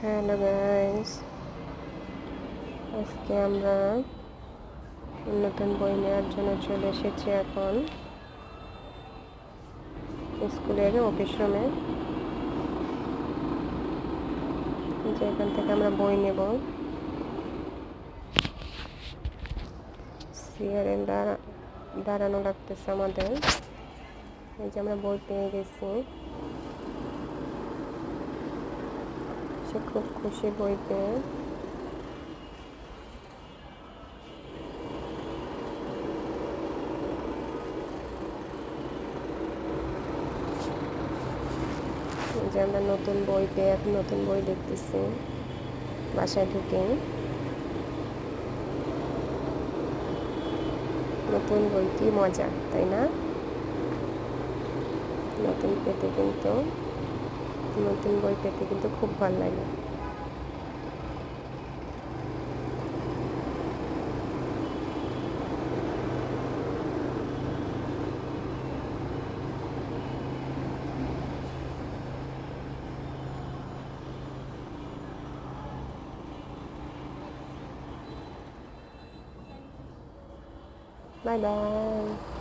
Hello guys, আজকে আমরা নতুন বই নেওয়ার জন্য চলে এসেছি। এখন স্কুলের অফিস রুমে, যে এখান থেকে আমরা বই নেব। চেয়ারে দাঁড়ানো লাগতেছে আমাদের। এই যে আমরা বই পেয়ে গেছি, সে খুব খুশি বই পেয়ে। যে আমরা নতুন বই পেয়ে এখন নতুন বই দেখতেছি বাসায় ঢুকে। নতুন বই কি মজা, তাই না? নতুন বই পেতে কিন্তু খুব ভালো লাগে। Bye bye.